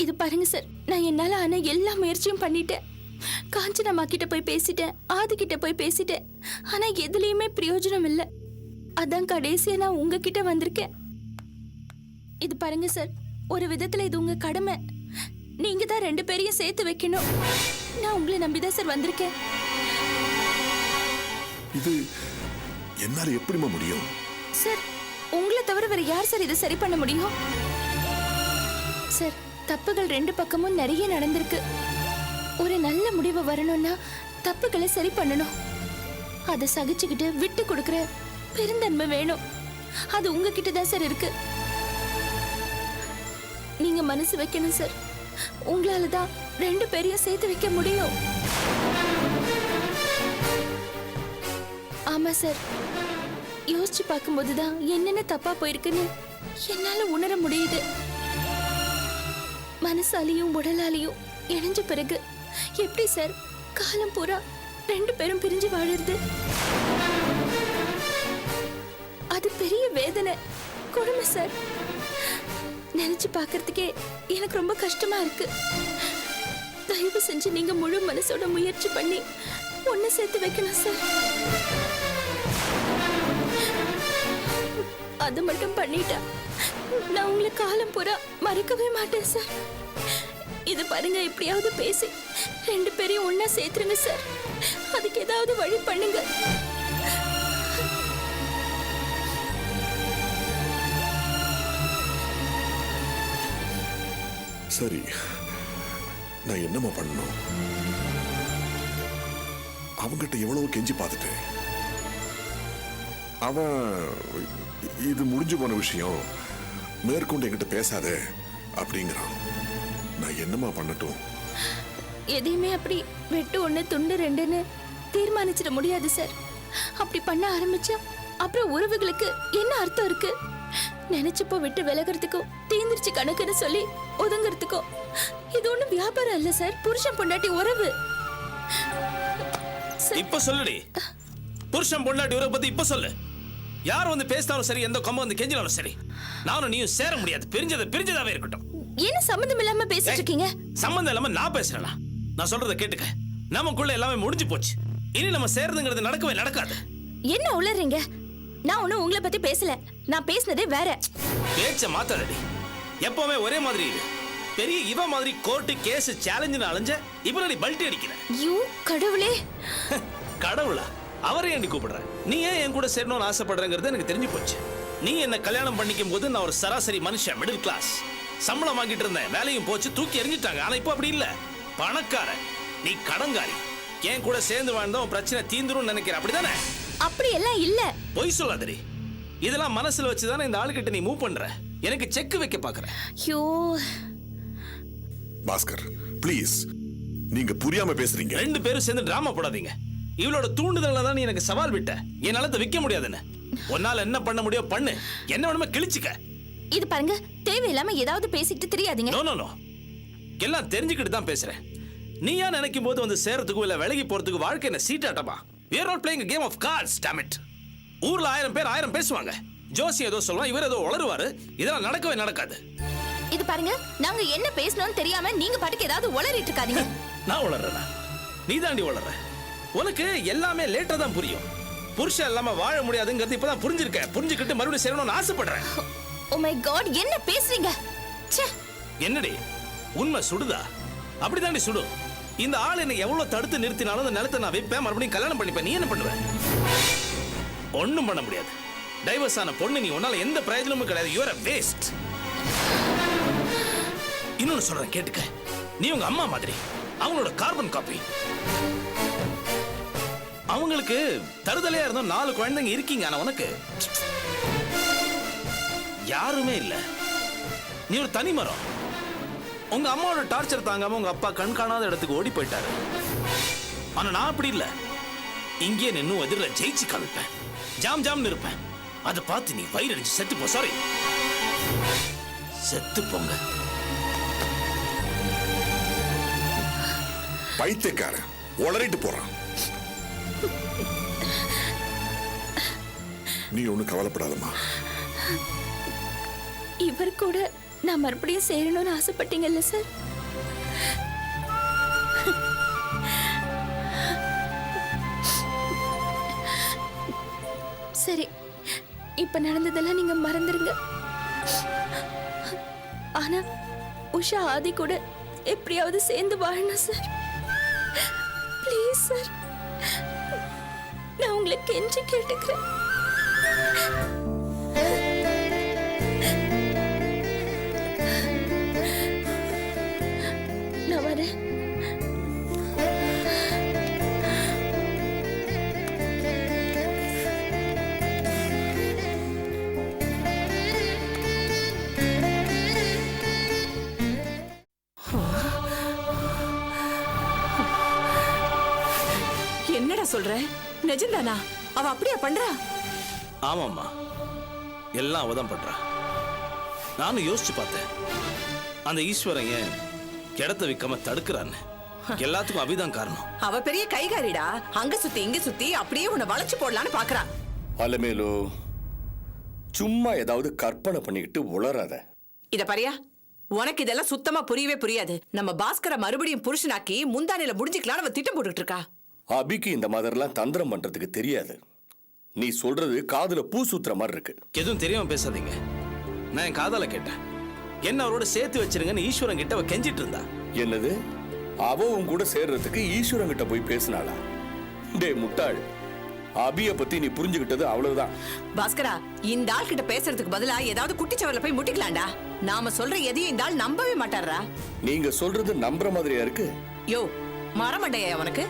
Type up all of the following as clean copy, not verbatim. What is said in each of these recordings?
இது பாருங்க சார், நான் என்னால ஆன எல்லா முயற்சியும் பண்ணிட்டேன். காஞ்சனம்மா கிட்ட போய் பேசிட்டேன், ஆதி கிட்ட போய் பேசிட்டேன். ஆனா எதுலயுமே பிரயோஜனம் இல்ல. அதான் கடைசியா நான் உங்ககிட்ட வந்திருக்கேன். இது பாருங்க சார், ஒரு விதத்துல இது உங்க கடமை. நீங்க தான் 2 பேரையும் சேர்த்து வைக்கணும். நான் உங்களை நம்பிதான் சார் வந்திருக்கேன். இது என்னால எப்படிமா முடியும்? சார், உங்களை தவிர வேற யார் சார் இதை சரி பண்ண முடியும்? சார், தப்புகள் 2 பக்கமும் நிறைய நடந்திருக்கு. ஒரு நல்ல முடிவு வரணும்னா தப்புகளை சரி பண்ணணும். அதை சகிச்சுக்கிட்டு விட்டு கொடுக்கிற பெருந்தன்மை வேணும். அது உங்ககிட்ட தான் சார் இருக்கு. நீங்க மனசு வைக்கணும் சார். உங்களால தான் 2 பேரையும் சேர்த்து வைக்க முடியும். ஆமா சார், யோசிச்சு பார்க்கும்போதுதான் என்னென்ன தப்பா போயிருக்குன்னு என்னால உணர முடியுது. மனசாலையும் உடலாலையும் இணைஞ்ச பிறகு எப்படி சார் காலம் பூரா 2 பேரும் பிரிஞ்சு வாழறது? அது பெரிய வேதனை, கொடுமை சார். நினைச்சு பார்க்கறதுக்கே எனக்கு ரொம்ப கஷ்டமா இருக்கு. தயவு செஞ்சு நீங்க முழு மனசோட முயற்சி பண்ணி ஒன்னு சேர்த்து வைக்கணும் சார். அது மட்டும் பண்ணிட்டா நான் உங்களை காலம் பூரா மறக்கவே மாட்டேன் சார். இது பாருங்க, எப்படியாவது பேசி 2 பேரையும் ஒன்னா சேர்த்துருங்க சார். அதுக்கு ஏதாவது வழி பண்ணுங்க. சரி, நான் என்னமா பண்ணணும்? அவங்கிட்ட எவ்வளவு கெஞ்சி பார்த்துட்டேன். அவன் இது முடிஞ்சு போன விஷயம், மேற்கொண்டு என்கிட்ட பேசாத அப்படிங்கிறான். நான் என்னமா பண்ணட்டும்? எதையுமே அப்படி வெட்டு 1 துண்டு 2ன்னு தீர்மானிச்சிட முடியாது சார். அப்படி பண்ண ஆரம்பிச்சா அப்புறம் உறவுகளுக்கு என்ன அர்த்தம் இருக்கு? நினைச்சப்போ விட்டு விலகிறதுக்கும் தீந்திரிச்சு கணக்குன்னு சொல்லி ஒதுங்கிறதுக்கும் இது ஒண்ணும் வியாபாரம் இல்ல சார். புருஷன் பொண்டாட்டி உறவு. இப்ப சொல்லுடி, புருஷன் பொண்டாட்டி உறவை பத்தி இப்ப சொல்லு. யார் வந்து பேசினாலும் சரி, எந்த கொம்ப வந்து கெஞ்சினாலும் சரி, நானும் நீயும் சேர முடியாது. பிரிஞ்சதாவே இருக்கட்டும். என்ன சம்பந்தம் இல்லாம பேசிட்டு இருக்கீங்க? சம்பந்தம் இல்லாம நான் பேசுறேனா? நான் சொல்றத கேட்டுக்க. நமக்குள்ள எல்லாமே முடிஞ்சு போச்சு. இனி நம்ம சேர்றதுங்கிறது நடக்கவே நடக்காது. என்ன உளறீங்க? நான் ஒண்ணும் உங்களை பத்தி பேசல. நான் பேசினதே வேற. பேச்ச மாத்தாதடி. எப்பவுமே ஒரே மாதிரி இரு. பெரிய இவ மாதிரி கோர்ட்டு கேஸ் சேலஞ்சுன்னு அலைஞ்ச இப்ப நீ பல்ட்டி அடிக்கிற. ஐயோ கடவுளே! கடவுளா? அவரை ஏன் கூப்பிடுற? நீ ஏன் என் கூட சேரணும்னு ஆசைப்படுறங்கிறது எனக்கு தெரிஞ்சு போச்சு. நீ என்ன கல்யாணம் பண்ணிக்கும் போது நான் ஒரு சராசரி மனுஷன், மிடில் கிளாஸ். சம்பளம் வாங்கிட்டு இருந்தேன், வேலையும் போச்சு, தூக்கி எறிஞ்சிட்டாங்க. ஆனா இப்போ அப்படி இல்ல, பணக்கார. நீ கடங்காரி. என் கூட சேர்ந்து வாழ்ந்தா உன் பிரச்சனை தீந்துரும் நினைக்கிற, அப்படிதானே? அப்படி எல்லாம் இல்ல. பொய் சொல்லாதடி. இதெல்லாம் மனசுல வச்சுதானே இந்த ஆளுகிட்ட நீ மூவ் பண்ற. எனக்கு செக் வைக்க பாக்குற. ஐயோ பாஸ்கர், ப்ளீஸ், நீங்க புரியாம பேசுறீங்க. 2 பேரும் சேர்ந்து டிராமா போடாதீங்க. இவளோட தூண்டுதல்ல தான் நீ எனக்கு சவால் விட்ட. என்னால அதை விற்க முடியாதுன்னு. உன்னால என்ன பண்ண முடியும் பண்ணு, என்ன வேணுமே கிழிச்சுக்க. இது பாருங்க, தேவையில்லாம ஏதாவது பேசிட்டு தெரியாதீங்க. நோ நோ நோ, எல்லாம் தெரிஞ்சுக்கிட்டு தான் பேசுறேன். நீயா நினைக்கும் போது வந்து சேரத்துக்கு இல்ல விலகி போறதுக்கு வாழ்க்கை என்ன சீட்டாட்டமா? We are not playing a game of cards, damn it. ஊர்ல 1000 பேர் 1000 பேசுவாங்க. ஜோசி ஏதோ சொல்லுவான், இவர் ஏதோ உளறுவாரு. இதெல்லாம் நடக்கவே நடக்காது. இது பாருங்க, நாங்க என்ன பேசணும்னு தெரியாம நீங்க பாட்டுக்கு ஏதாவது உளறிட்டு இருக்காதீங்க. நான் உளறேனா? நீ தாண்டி உளற. உனக்கு எல்லாமே லேட்டா தான் புரியும். புருஷன் இல்லாம வாழ முடியாதுங்கிறது இப்பதான் புரிஞ்சிருக்க. புரிஞ்சுக்கிட்டு மறுபடியும் சேரணும்னு ஆசைப்படுறேன். ஓ மை காட், என்ன பேசுறீங்க? ச்சே! என்னடி உண்மை சுடுதா? அப்படிதாண்டி சுடும். இந்த ஆள் என்னை எவ்வளவு தடுத்து நிறுத்தினாலும் அந்த நிலத்தை நான் வைப்பேன், மறுபடியும் கல்யாணம் பண்ணிப்பேன். நீ என்ன பண்ணுவ? ஒண்ணும் பண்ண முடியாது. டைவர்ஸ் ஆன பொண்ணு நீ, உன்னால எந்த பிரயோஜனமும் கிடையாது. You are a waste. இன்னொன்னு சொல்றேன் கேட்டுக்க. நீ உங்க அம்மா மாதிரி, அவங்களோட கார்பன் காப்பி. அவங்களுக்கு தருதலையா இருந்தோம் 4 குழந்தைங்க இருக்கீங்க. ஆனா உனக்கு யாருமே இல்ல. நீ ஒரு தனி மரம். உங்க அம்மாவோட டார்ச்சர் தாங்காம உங்க அப்பா கண் காணாத இடத்துக்கு ஓடி போயிட்டாரு. ஆனா நான் அப்படி இல்ல. இங்கே நின்னு எதிரில ஜெயிச்சு காமிப்பேன். ஜாம் ஜாம்னு இருப்பேன். அதை பார்த்து நீ வயிறு அடிச்சு செத்து போ. சாரி, செத்து போங்க. பைத்தியக்காரன் உளறிட்டு போறான். நீ ஒண்ணு கவலைப்படாதம்மா. இவர் கூட நான் மறுபடியும் சேரணும்னு ஆசைப்பட்டீங்கல்ல சார்? சரி, இப்ப நடந்ததெல்லாம் நீங்க மறந்துருங்க. ஆனா உஷா ஆதி கூட எப்படியாவது சேர்ந்து வாழணும் சார். ப்ளீஸ் சார், நான் உங்களை கெஞ்சி கேட்டுக்கிறேன். நான் வரேன். என்னடா சொல்ற? நிஜம்தானா? அவ அப்படியே பண்றா? ஆமாம்மா, எல்லாம் அவதான் பண்றா. நானும் யோசிச்சு பார்த்தேன், அந்த ஈஸ்வரன் ஏன் இடத்த விக்காம தடுக்கிறான்னு. எல்லாத்துக்கும் அபிதான் காரணம். அவ பெரிய கைகாரிடா. அங்க சுத்தி இங்க சுத்தி அப்படியே உன்னை வளைச்சு போடலான்னு பாக்குறா. அலமேலு, சும்மா ஏதாவது கற்பனை பண்ணிக்கிட்டு உளறாத. இத பாரியா, உனக்கு இதெல்லாம் சுத்தமா புரியவே புரியாது. நம்ம பாஸ்கரை மறுபடியும் புருஷனாக்கி முந்தானையில முடிஞ்சுக்கலான்னு அவ திட்டம் போட்டுட்டு இருக்கா. அபிக்கு இந்த மாதிரிலாம் தந்திரம் பண்றதுக்கு தெரியாது. நீ சொல்றது காதுல பூ சுத்துற மாதிரி இருக்கு. எதுவும் தெரியாம பேசாதீங்க. நான் என் காதால கேட்டேன். என்ன அவரோட சேர்த்து வச்சிருங்கன்னு ஈஸ்வரன் கிட்ட அவ கெஞ்சிட்டு இருந்தா. என்னது? அவ உன் கூட சேர்றதுக்கு ஈஸ்வரன் கிட்ட போய் பேசினாளா? டே முட்டாள், அபிய பத்தி நீ புரிஞ்சுக்கிட்டது அவ்வளவுதான். பாஸ்கரா, இந்த ஆள் கிட்ட பேசுறதுக்கு பதிலா ஏதாவது குட்டிச்சவர்ல போய் முட்டிக்கலாம்டா. நாம சொல்ற எதையும் இந்த ஆள் நம்பவே மாட்டாரா. நீங்க சொல்றது நம்புற மாதிரியா இருக்கு? யோ, மரமண்டையா உனக்கு?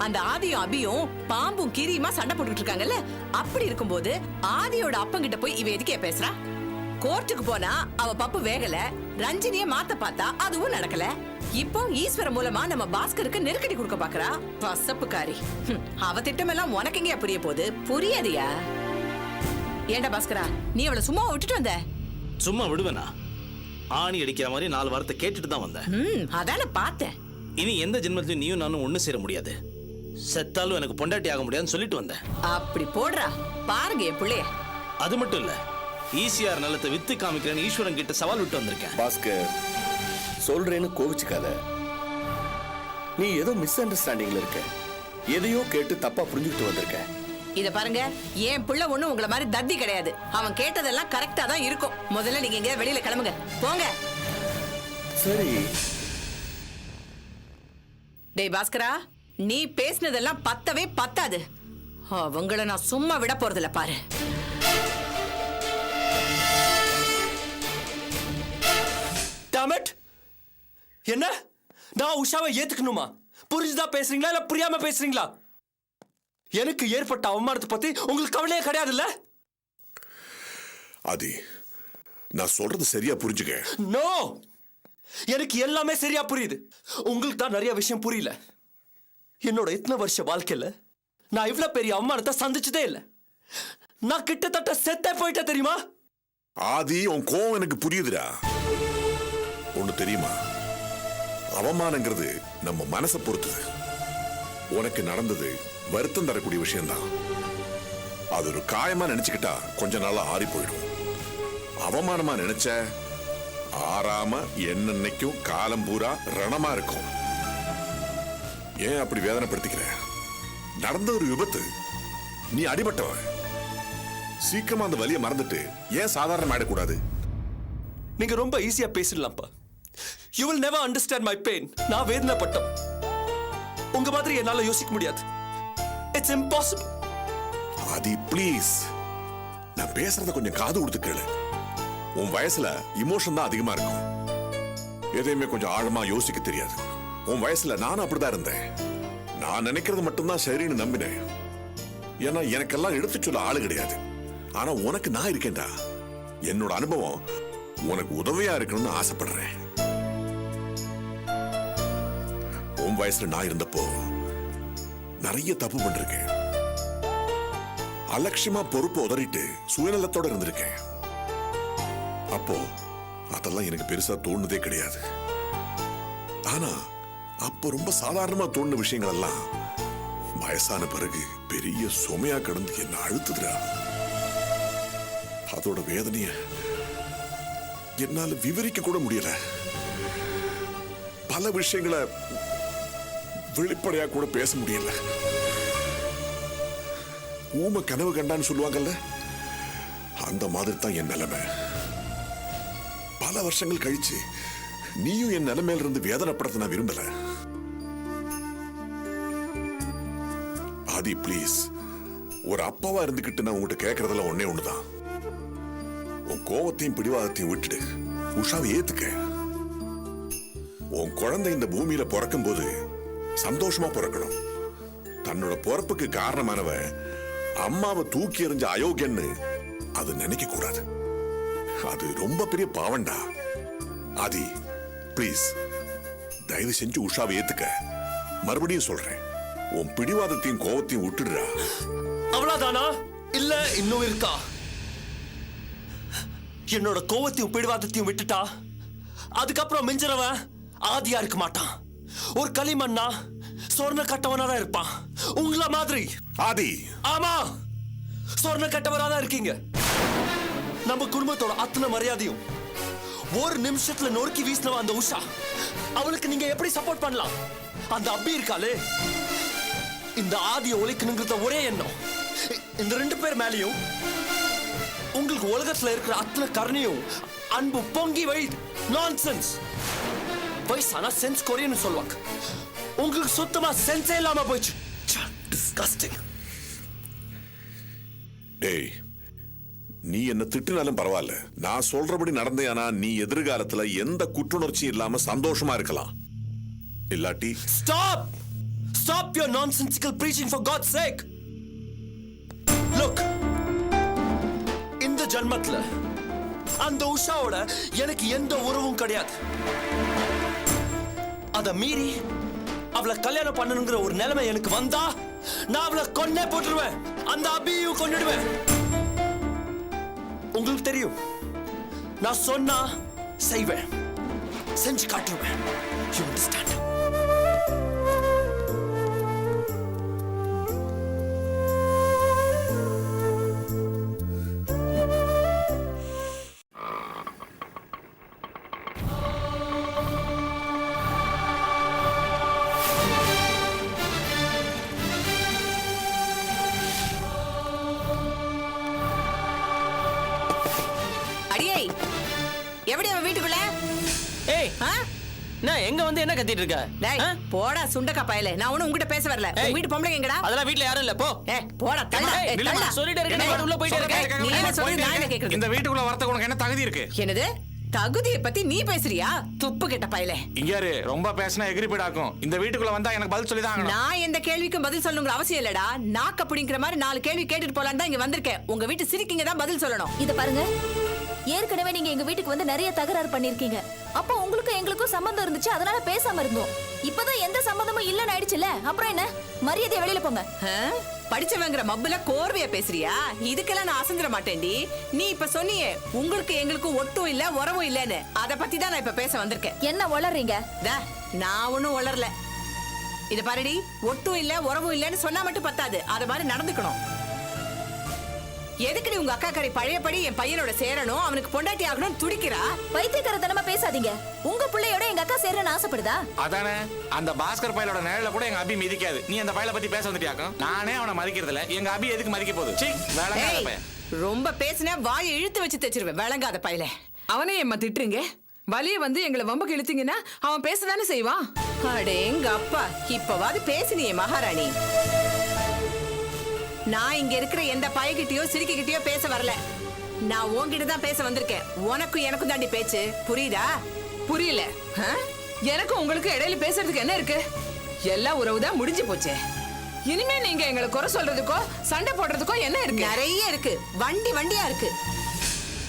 அந்த ஆதியும் அபியும் பாம்பும் கிரியுமா சண்டை போட்டுட்டு இருக்காங்கல்ல, அப்படி இருக்கும்போது ஆதியோட அப்பங்கிட்ட போய் இவ எதுக்கே பேசுறா? கோர்ட்டுக்கு போனா அவ பப்பு வேகல, ரஞ்சினிய மாத்த பார்த்தா அதுவும் நடக்கல. இப்போ ஈஸ்வர மூலமா நம்ம பாஸ்கருக்கு நெருக்கடி கொடுக்க பாக்குறா. பசப்புக்காரி. அவ திட்டமெல்லாம் உனக்கு எங்க புரிய போகுது? புரியாதியா? ஏண்டா பாஸ்கரா, நீ அவளை சும்மா விட்டுட்டு வந்த? சும்மா விடுவேனா? ஆணி அடிக்கிற மாதிரி 4 வாரத்தை கேட்டுட்டு தான் வந்தேன். அதான பார்த்தேன். இனி எந்த ஜென்மத்திலும் நீயும் நானும் ஒண்ணு சேர முடியாது. செத்தாலும் எனக்கு பொண்டாட்டி ஆக முடியாதுன்னு சொல்லிட்டு வந்தேன். அப்படி போடுறா பாருங்க என் பிள்ளைய. அது மட்டும் இல்ல, ஈசிஆர் நிலத்தை வித்து காமிக்கிறேன்னு ஈஸ்வரன் கிட்ட சவால் விட்டு வந்திருக்கேன். பாஸ்கர், சொல்றேன்னு கோவிச்சுக்காத. நீ ஏதோ மிஸ் அண்டர்ஸ்டாண்டிங்ல இருக்க. எதையோ கேட்டு தப்பா புரிஞ்சுக்கிட்டு வந்திருக்க. இத பாருங்க, என் பிள்ளை ஒண்ணும் உங்களை மாதிரி தத்தி கிடையாது. அவன் கேட்டதெல்லாம் கரெக்டா தான் இருக்கும். முதல்ல நீங்க எங்க வெளியில கிளம்புங்க, போங்க. சரி. டேய் பாஸ்கரா, நீ பேசினதெல்லாம் பத்தவே பத்தாது. அவங்கள நான் சும்மா விட போறதில்ல பாரு. என்ன? நான் உஷாவை ஏத்துக்கணுமா? புரிஞ்சுதா பேசுறீங்களா இல்ல புரியாம பேசுறீங்களா? எனக்கு ஏற்பட்ட அவமானத்தை பத்தி உங்களுக்கு கவலையே கிடையாதுல்ல? ஆதி, நான் சொல்றது சரியா புரிஞ்சுக்க. நோ, எனக்கு எல்லாமே சரியா புரியுது. உங்களுக்கு தான் நிறைய விஷயம் புரியல. என்னோட இத்தனை வருஷ வாழ்க்கையில நான் இவ்வளவு பெரிய அவமானத்தை சந்திச்சதே இல்லை. நான் கிட்டத்தட்ட செத்தே போயிட்டேன் தெரியுமா? ஆதி, உன் கோவம் எனக்கு புரியுதுடா. ஒண்ணு தெரியுமா, அவமானங்கிறது நம்ம மனசை பொறுத்தது. உனக்கு நடந்தது வருத்தம் தரக்கூடிய விஷயம்தான். அது ஒரு காயமா நினைச்சுக்கிட்டா கொஞ்ச நாளா ஆறி போயிடும். அவமானமா நினைச்ச ஆறாம என்னன்னைக்கும் காலம் பூரா ரணமா இருக்கும். ஏன் அப்படி வேதனைப்படுத்திக்கிற? நடந்த ஒரு விபத்து, நீ அடிபட்டவன். சீக்கிரமா அந்த வலியை மறந்துட்டு ஏன் சாதாரண ஆயிடக்கூடாது? நீங்க ரொம்ப ஈஸியா பேசிடலாம்ப்பா. You will never understand my pain. நான் வேதனைப்பட்டோம். உங்க மாதிரி என்னால யோசிக்க முடியாது. It's impossible. ஆதி, ப்ளீஸ், நான் பேசுறத கொஞ்சம் காது கொடுத்து கேளு. உன் வயசுல இமோஷன் தான் அதிகமா இருக்கும். எதையுமே கொஞ்சம் ஆழமா யோசிக்க தெரியாது. உன் வயசுல நானும் அப்படிதான் இருந்தேன். நான் நினைக்கிறது மட்டும்தான் சரின்னு நம்பினேன். ஏன்னா எனக்கெல்லாம் எடுத்து சொல்ல ஆளு கிடையாது. ஆனா உனக்கு நான் இருக்கேன்டா. என்னோட அனுபவம் உனக்கு உதவியா இருக்கணும்னு ஆசைப்படுறேன். உன் வயசுல நான் இருந்தப்போ நிறைய தப்பு பண்ணிருக்கேன். அலட்சியமா பொறுப்பு உதறிட்டு சுயநலத்தோட இருந்திருக்கேன். அப்போ அதெல்லாம் எனக்கு பெருசா தோணுதே கிடையாது. ஆனா அப்போ ரொம்ப சாதாரணமா தோணுன விஷயங்கள் எல்லாம் வயசான பிறகு பெரிய சுமையா கடந்து என்ன அழுத்துதுடா. அதோட வேதனைய என்னால விவரிக்க கூட முடியல. பல விஷயங்களை வெளிப்படையா கூட பேச முடியல. ஊம கனவு கண்டான்னு சொல்லுவாங்கல்ல, அந்த மாதிரி தான் என் நிலைமை. பல வருஷங்கள் கழிச்சு நீயும் என் நிலைமையில இருந்து வேதனைப்படுத்த நான் விரும்பல. ஆதி ப்ளீஸ், ஒரு அப்பாவா இருந்துகிட்டு நான் உங்ககிட்ட கேட்கறதெல்லாம் ஒன்னே ஒண்ணுதான். உன் கோவத்தையும் பிடிவாதத்தையும் விட்டுடு, உஷாவை ஏத்துக்க. உன் குழந்தை இந்த பூமியில பிறக்கும் போது சந்தோஷமா பிறக்கணும். தன்னோட பிறப்புக்கு காரணமானவ அம்மாவை தூக்கி எறிஞ்ச அயோக்கியன்னு அது நினைக்க கூடாது. அது ரொம்ப பெரிய பாவண்டா. ஆதி ப்ளீஸ், தயவு செஞ்சு உஷாவை ஏத்துக்க. மறுபடியும் சொல்றேன், உன் பிடிவாதத்தையும் கோவத்தையும் விட்டுடுறா. அவ்வளவுதானா இல்ல இன்னும் இருக்கா? என்னோட கோவத்தையும் பிடிவாதத்தையும் விட்டுட்டா அதுக்கப்புறம் மிஞ்சறவன் ஆதியா இருக்க மாட்டான். ஒரு களிமண்ணா சொர்ண கட்டவனா தான் இருப்பான், உங்கள மாதிரி. ஆதி, ஆமா, சொர்ண கட்டவரா தான் இருக்கீங்க. நம்ம குடும்பத்தோட அத்தனை மரியாதையும் ஒரு நிமிஷத்துல நொறுக்கி வீசினவ அந்த உஷா. அவளுக்கு நீங்க எப்படி சப்போர்ட் பண்ணலாம்? அந்த அபி இருக்காளே, இந்த ஆதியை ஒழிக்கணுங்கிறத ஒரே எண்ணம். இந்த 2 பேர் மேலேயும் உங்களுக்கு உலகத்துல இருக்கிற அத்தனை கருணையும் அன்பு பொங்கி வழியுது. நான்சென்ஸ். வயசானா சென்ஸ் கொரியன்னு சொல்லுவாங்க, உங்களுக்கு சுத்தமா சென்ஸே இல்லாம போயிடுச்சு. டிஸ்கஸ்டிங். டேய், நீ என்ன திட்டுனாலும் பரவாயில்ல, நான் சொல்றபடி நடந்தேனா நீ எதிர்காலத்துல எந்த குற்றுணர்ச்சியும் இல்லாம சந்தோஷமா இருக்கலாம். இல்லாட்டி Stop! Stop your nonsensical preaching for God's sake. Look, இந்த ஜன்மத்துல அந்த உஷாவோட எனக்கு எந்த உறவும் கிடையாது. அத மீறி அவளை கல்யாணம் பண்ணணுங்கிற ஒரு நிலைமை எனக்கு வந்தா நான் அவளை கொன்னே போட்டுருவேன். அந்த அபியையும் கொன்னுடுவேன். உங்களுக்கு தெரியும், நான் சொன்னா செய்வேன், செஞ்சு காட்டுவேன். You understand? அடியே, எப்படி அவன் வீட்டுக்குள்ள? ஏய், ஆ? நான் எங்க வந்து என்ன கத்திட்டு இருக்க? டேய், ஆ? போடா சுண்டக்கா பயலே. நான் ஒண்ணும் உன்கிட்ட பேச வரல. உன் வீட்டு பொம்பளை எங்கடா? அதெல்லாம் வீட்ல யாரும் இல்ல, போ. போடா தள்ளா. ஏய், நில்லுமா, சொல்லிட்டே இருக்க, நீ பாட்டு உள்ள போயிட்டே இருக்க. நீ என்ன சொல்றது, நான் என்ன கேக்குறது? இந்த வீட்டுக்குள்ள வரதுக்கு உனக்கு என்ன தகுதி இருக்கு? என்னது தகுதியை பத்தி நீ பேசுறியா? துப்பு கெட்ட பயலே. இங்க யாரு ரொம்ப பேசினா எகிரி போயிடாக்கும். இந்த வீட்டுக்குள்ள வந்தா எனக்கு பதில் சொல்லி தான் ஆகணும். நான் எந்த கேள்விக்கும் பதில் சொல்லணுங்கிற அவசியம் இல்லடா. நாக்க பிடிங்கிற மாதிரி 4 கேள்வி கேட்டுட்டு போலான்னு தான் இங்க வந்திருக்கேன். உங்க வீட்டு சிரிக்கிங்க தான் பதில் சொல்லணும். இத பாருங்க, ஏற்கனவே நீங்க எங்க வீட்டுக்கு வந்து நிறைய தகராறு பண்ணிருக்கீங்க. அப்போ உங்களுக்கும் எங்களுக்கும் சம்பந்தம் இருந்துச்சு, அதனால பேசாம இருந்தோம். இப்பதான் எந்த சம்பந்தமும் இல்லன்னு ஆயிடுச்சுல, அப்புறம் என்ன? மரியாதையா வெளியில போங்க. ஆ? படிச்சவங்கிற மப்புல கோர்வையா பேசுறியா? இதுக்கெல்லாம் நான் அசந்திர மாட்டேன்டி. நீ இப்ப சொன்னியே உங்களுக்கு எங்களுக்கு ஒட்டும் இல்ல உறவும் இல்லன்னு, அத பத்தி தான் நான் இப்ப பேச வந்திருக்கேன். என்ன வளர்றீங்க? நான் ஒண்ணும் வளரல. இத பாருடி, ஒட்டும் இல்ல உறவும் இல்லன்னு சொன்னா மட்டும் பத்தாது, அத மாதிரி நடந்துக்கணும். எதுக்கு நீ உங்க அக்கா கரை பழையபடி என் பையனோட சேரணும், அவனுக்கு பொண்டாட்டி ஆகணும் துடிக்கிறா? பைத்தியக்காரத்தனமா பேசாதீங்க. உங்க பிள்ளையோட எங்க அக்கா சேரன்னு ஆசைப்படுதா? அதானே, அந்த பாஸ்கர் பயலோட நிழல கூட எங்க அபி மிதிக்காது. நீ அந்த பயலை பத்தி பேச வந்துட்டியாக்கும். நானே அவனை மதிக்கிறது இல்ல, எங்க அபி எதுக்கு மதிக்க போகுது? சீ, வேலைங்காத ஏய், பையன். ரொம்ப பேசினா வாயை இழுத்து வச்சு தைச்சிருவேன். விளங்காத பையல. அவனே எம்மா திட்டுறீங்க. வலிய வந்து எங்களை வம்புக்கு இழுத்தீங்கன்னா அவன் பேசதானே செய்வான். அடேங்க அப்பா, இப்பவாது பேசினியே மகாராணி. நான் இங்க இருக்கிற எந்த பையகிட்டயோ சிரிக்கிட்டயோ பேச வரல. நான் உன்கிட்ட தான் பேச வந்திருக்கேன். உனக்கும் எனக்கும் தாண்டி பேச்சு, புரியுதா? புரியல. ஆ? எனக்கும் உங்களுக்கு இடையில பேசுறதுக்கு என்ன இருக்கு? எல்லா உறவுதான் முடிஞ்சு போச்சே. இனிமே நீங்க எங்களை குறை சொல்றதுக்கோ சண்டை போடுறதுக்கோ என்ன இருக்கு? நிறைய இருக்கு, வண்டி வண்டியா இருக்கு.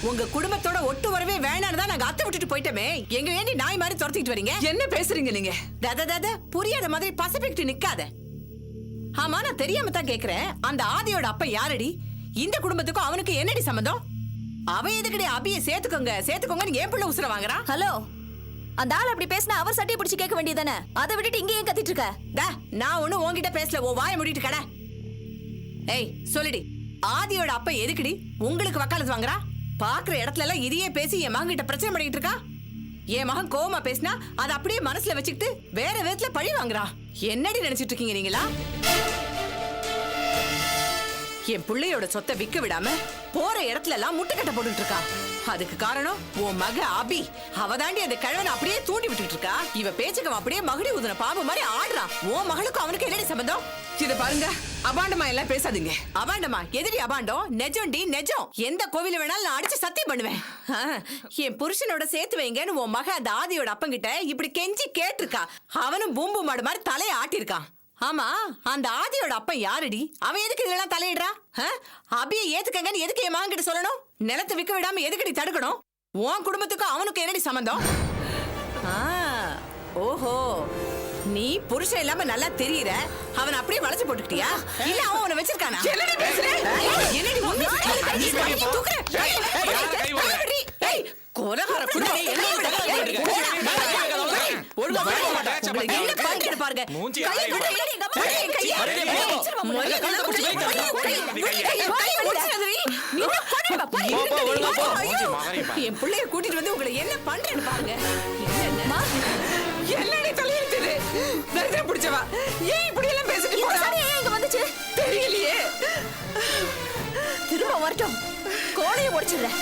உங்க குடும்பத்தோட ஒட்டு வரவே வேணான்னு தான் நாங்க அத்தை விட்டுட்டு போயிட்டோமே. எங்க வேண்டி நாய் மாதிரி துரத்திட்டு வரீங்க. என்ன பேசுறீங்க நீங்க? தத புரியாத மாதிரி பசப்பிக்கிட்டு நிக்காத. ஆமா, நான் தெரியாம தான் கேக்குறேன். அந்த ஆதியோட அப்பா யாரடி? இந்த குடும்பத்துக்கும் அவனுக்கு என்னடி சம்பந்தம்? அவ எதுக்கடி அபிய சேர்த்துக்கோங்க ஏன் பிள்ளை உசுர வாங்குறா? ஹலோ, அந்த ஆள் அப்படி பேசினா அவர் சட்டையை பிடிச்சு கேட்க வேண்டியதானே? அதை விட்டுட்டு இங்கே ஏன் கத்திட்டு இருக்க? நான் ஒண்ணும் உன்கிட்ட பேசல, ஓ வாயை மூடிட்டு கடை. ஏய் சொல்லுடி, ஆதியோட அப்பா எதுக்குடி உங்களுக்கு வக்காலத்து வாங்குறா? பாக்குற இடத்துல எல்லாம் இதையே பேசி என் மகன் கிட்ட பிரச்சனை பண்ணிட்டு இருக்கா. என் மகன் கோவமா பேசினா அதை அப்படியே மனசுல வச்சுக்கிட்டு வேற விதத்துல பழி வாங்குறா. என்னடி நினைச்சிட்டு இருக்கீங்க நீங்களா? என் பிள்ளையோட சொத்தை விக்க விடாம போற இடத்துல எல்லாம் முட்டுக்கட்டை போட்டுட்டு இருக்கா. அதுக்கு காரணம் உன் மக அபி. அவ தாண்டி அந்த கிழவனை அப்படியே தூண்டி விட்டுட்டு இருக்கா. இவ பேச்சுக்கு அப்படியே மகுடி ஊதுன பாம்பு மாதிரி ஆடுறான். உன் மகளுக்கும் அவனுக்கு என்னடி சம்பந்தம்? இத பாருங்க, அபாண்டமா எல்லாம் பேசாதீங்க. அபாண்டமா? எதிரி அபாண்டம்? நெஜம்டி நெஜம். எந்த கோவில வேணாலும் நான் அடிச்சு சத்தியம் பண்ணுவேன். என் புருஷனோட சேர்த்து வைங்கன்னு உன் மக அந்த ஆதியோட அப்பங்கிட்ட இப்படி கெஞ்சி கேட்டிருக்கா. அவனும் பூம்பு மாடு மாதிரி தலையை ஆட்டிருக்கான். ஆமா, அந்த ஆதியோட அப்பன் யாருடி? அவன் எதுக்கு இதெல்லாம் தலையிடுறா? அபியை ஏத்துக்கங்கன்னு எதுக்கு என் மகன் கிட்ட சொல்லணும்? நிலத்தை விக்க விடாம எதுக்கடி தடுக்கணும்? உன் குடும்பத்துக்கும் அவனுக்கு என்னடி சம்பந்தம்? ஓஹோ, நீ புருஷன் இல்லாம நல்லா தெரியற. அவன் அப்படியே வளைச்சு போட்டுக்கிட்டியா? இல்ல அவன் உன்னை வச்சிருக்கானா? என்னடி பேசுற? என்னடி உண்மை? கொலகார குடும்பம் என்ன பாருங்க. என் பிள்ளைய கூட்டிட்டு வந்து உங்களை என்ன பண்றேன்னு பாருங்க. என்னடி தலையெழுத்துது? தரித்திரம் பிடிச்சவா, ஏன் இப்படி எல்லாம் பேசிட்டு போறா? இங்க வந்துச்சு தெரியலையே. திரும்ப வரட்டும், கோழையை உடைச்சிடுறேன்.